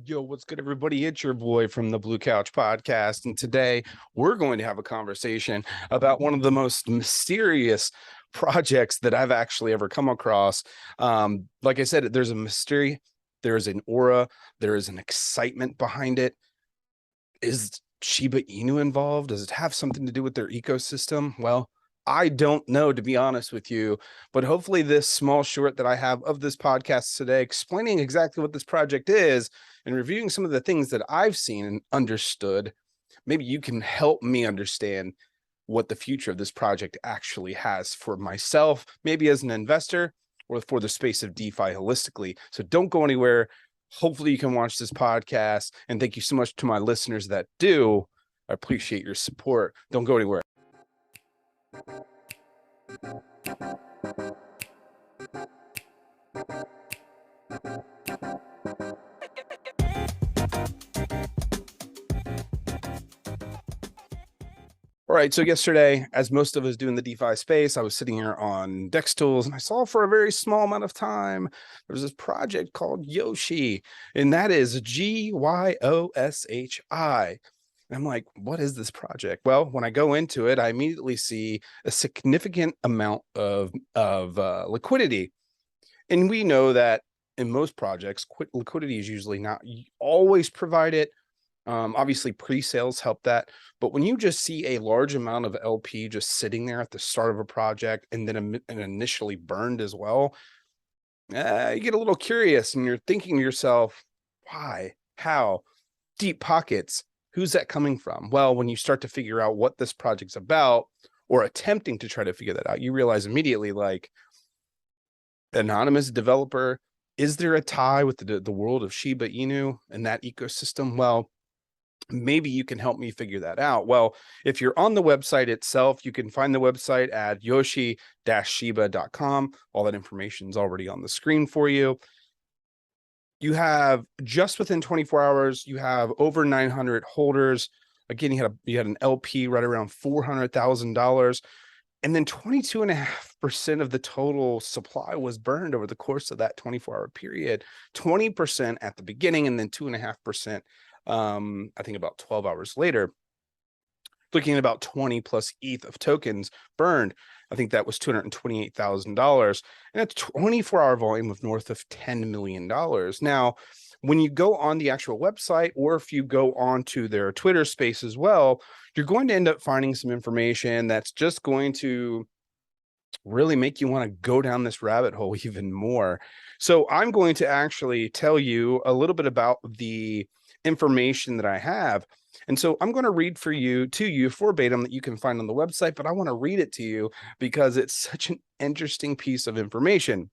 Yo, what's good, everybody? It's your boy from the Blue Couch Podcast. And today we're going to have a conversation about one of the most mysterious projects that I've actually ever come across. Like I said, there's a mystery, there is an aura, there is an excitement behind it. Is Shiba Inu involved? Does it have something to do with their ecosystem? Well, I don't know, to be honest with you, but hopefully this small short that I have of this podcast today, explaining exactly what this project is and reviewing some of the things that I've seen and understood, maybe you can help me understand what the future of this project actually has for myself, maybe as an investor or for the space of DeFi holistically. So don't go anywhere. Hopefully you can watch this podcast. And thank you so much to my listeners that do. I appreciate your support. Don't go anywhere. All right, so yesterday, as most of us do in the DeFi space, I was sitting here on Dex Tools and I saw for a very small amount of time, there was this project called GYOSHI, and that is GYOSHI. And I'm like, what is this project? Well, when I go into it, I immediately see a significant amount of liquidity. And we know that in most projects, liquidity is usually not always provided. Obviously, pre-sales help that. But when you just see a large amount of LP just sitting there at the start of a project and then initially burned as well, you get a little curious and you're thinking to yourself, why? How? Deep pockets. Who's that coming from? Well, when you start to figure out what this project's about or attempting to try to figure that out, you realize immediately, like, anonymous developer, is there a tie with the world of Shiba Inu and that ecosystem? Well, maybe you can help me figure that out. Well, if you're on the website itself, you can find the website at yoshi-shiba.com. All that information is already on the screen for you. You have, just within 24 hours, you have over 900 holders. Again, you had an LP right around $400,000. And then 22.5% of the total supply was burned over the course of that 24-hour period, 20% at the beginning, and then 2.5%, I think about 12 hours later, looking at about 20 plus ETH of tokens burned. I think that was $228,000 and a 24-hour volume of north of $10 million. Now, when you go on the actual website, or if you go on to their Twitter space as well, you're going to end up finding some information that's just going to really make you want to go down this rabbit hole even more. So I'm going to actually tell you a little bit about the information that I have. And so I'm going to read to you verbatim that you can find on the website, but I want to read it to you because it's such an interesting piece of information.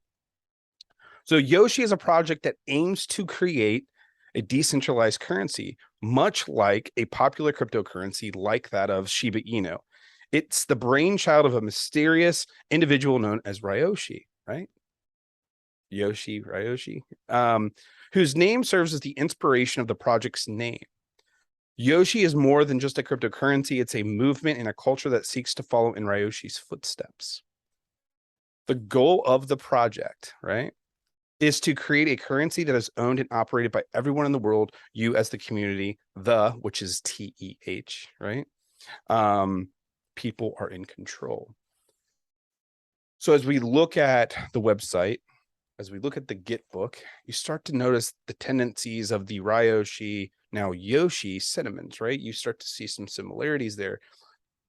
So GYOSHI is a project that aims to create a decentralized currency, much like a popular cryptocurrency like that of Shiba Inu. It's the brainchild of a mysterious individual known as Ryoshi, right? Ryoshi, whose name serves as the inspiration of the project's name. GYOSHI is more than just a cryptocurrency. It's a movement and a culture that seeks to follow in Ryoshi's footsteps. The goal of the project, right, is to create a currency that is owned and operated by everyone in the world, you as the community, which is TEH, right? People are in control. So as we look at the website, as we look at the Git book, you start to notice the tendencies of the Ryoshi, now GYOSHI sentiments, right? You start to see some similarities there.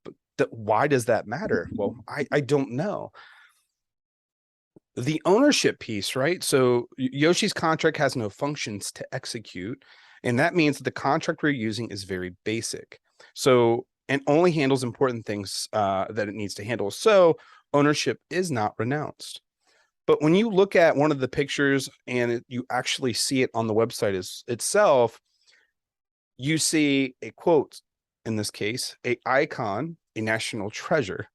But why does that matter? Well, I don't know. The ownership piece, right? So GYOSHI's contract has no functions to execute, and that means that the contract we're using is very basic. So, and only handles important things that it needs to handle. So ownership is not renounced. But when you look at one of the pictures and you actually see it on the website itself, you see a quote, in this case, a icon, a national treasure,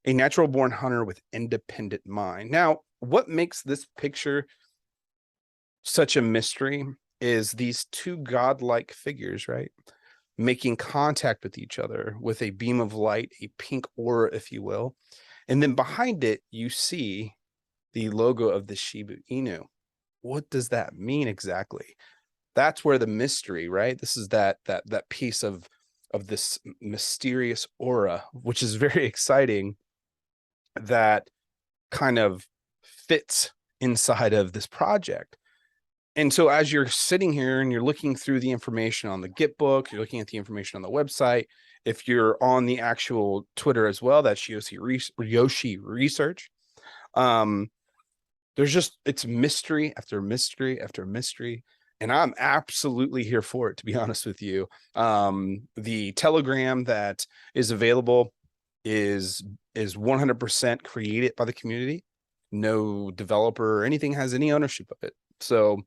a natural born hunter with independent mind. Now, what makes this picture such a mystery is these two godlike figures, right? Making contact with each other with a beam of light, a pink aura, if you will. And then behind it, you see the logo of the Shiba Inu. What does that mean exactly? That's where the mystery, right? This is that piece of this mysterious aura, which is very exciting, that kind of fits inside of this project. And so as you're sitting here and you're looking through the information on the Git book, you're looking at the information on the website. If you're on the actual Twitter as well, that's Yoshi Research. There's just, it's mystery after mystery after mystery. And I'm absolutely here for it, to be honest with you. The Telegram that is available is 100% created by the community. No developer or anything has any ownership of it. So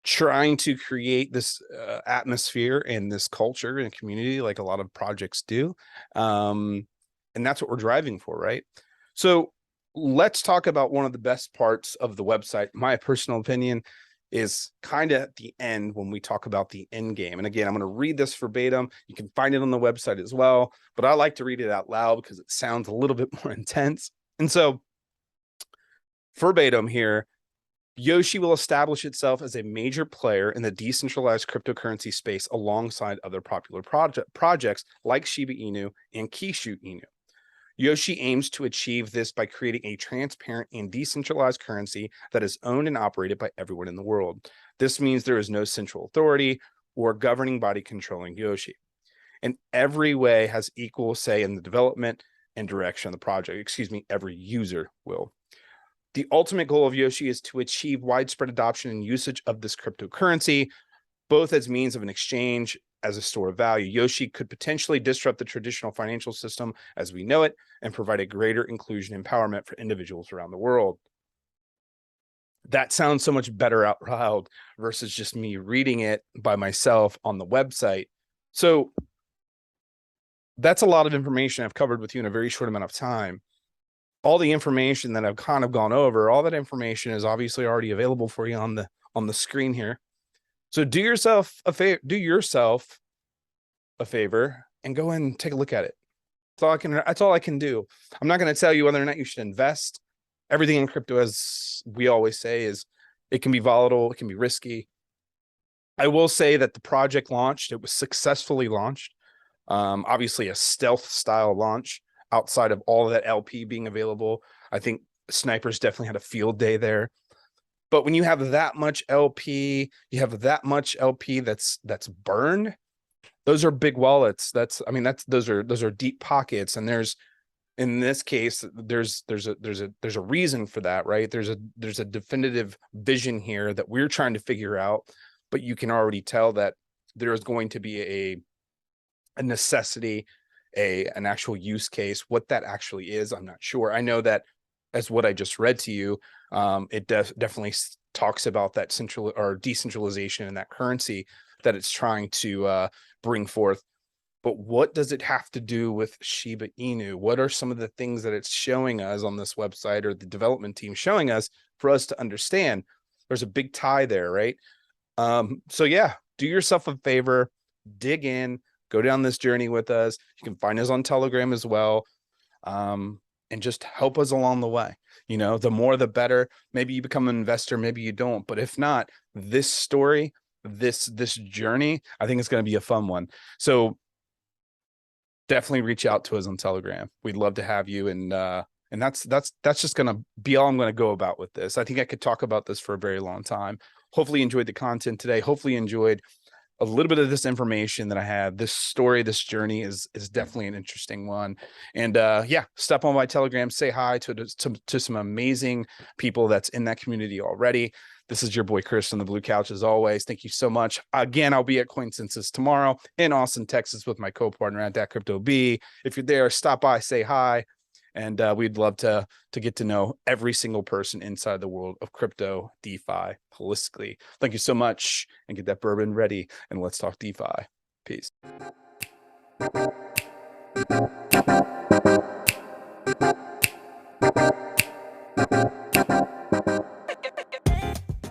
trying to create this atmosphere and this culture and community like a lot of projects do. And that's what we're driving for, right? So let's talk about one of the best parts of the website. My personal opinion is kind of at the end when we talk about the end game. And again, I'm going to read this verbatim. You can find it on the website as well, but I like to read it out loud because it sounds a little bit more intense. And so verbatim here, Yoshi will establish itself as a major player in the decentralized cryptocurrency space alongside other popular projects like Shiba Inu and Kishu Inu. Yoshi aims to achieve this by creating a transparent and decentralized currency that is owned and operated by everyone in the world. This means there is no central authority or governing body controlling Yoshi. In every way has equal say in the development and direction of the project. Excuse me, every user will. The ultimate goal of Yoshi is to achieve widespread adoption and usage of this cryptocurrency, both as means of an exchange as a store of value. Yoshi could potentially disrupt the traditional financial system as we know it and provide a greater inclusion and empowerment for individuals around the world. That sounds so much better out loud versus just me reading it by myself on the website. So that's a lot of information I've covered with you in a very short amount of time. All the information that I've kind of gone over, all that information is obviously already available for you on the screen here. So do yourself a favor and go and take a look at it. That's all I can do. I'm not going to tell you whether or not you should invest. Everything in crypto, as we always say, is it can be volatile, it can be risky. I will say that the project launched, it was successfully launched. Obviously a stealth style launch. Outside of all of that LP being available, I think snipers definitely had a field day there. But when you have that much LP, that's burned. Those are big wallets. Those are deep pockets. And in this case, there's a reason for that, right? There's a definitive vision here that we're trying to figure out. But you can already tell that there is going to be a necessity, an actual use case. What that actually is, I'm not sure. I know that as what I just read to you, it definitely talks about that central or decentralization and that currency that it's trying to bring forth. But what does it have to do with Shiba Inu? What are some of the things that it's showing us on this website, or the development team showing us, for us to understand? There's a big tie there, right? So yeah, do yourself a favor, dig in, go down this journey with us. You can find us on Telegram as well. And just help us along the way. You know, the more, the better. Maybe you become an investor, maybe you don't. But if not, this story, this journey, I think it's going to be a fun one. So definitely reach out to us on Telegram. We'd love to have you. And that's just going to be all I'm going to go about with this. I think I could talk about this for a very long time. Hopefully you enjoyed the content today. Hopefully you enjoyed a little bit of this information that I had. This story, this journey is definitely an interesting one. And yeah, step on my Telegram, say hi to some amazing people that's in that community already. This is your boy Chris on the Blue Couch as always. Thank you so much. Again, I'll be at CoinCensus tomorrow in Austin, Texas with my co-partner at that Crypto B. If you're there, stop by, say hi. And we'd love to get to know every single person inside the world of crypto, DeFi, holistically. Thank you so much, and get that bourbon ready, and let's talk DeFi. Peace.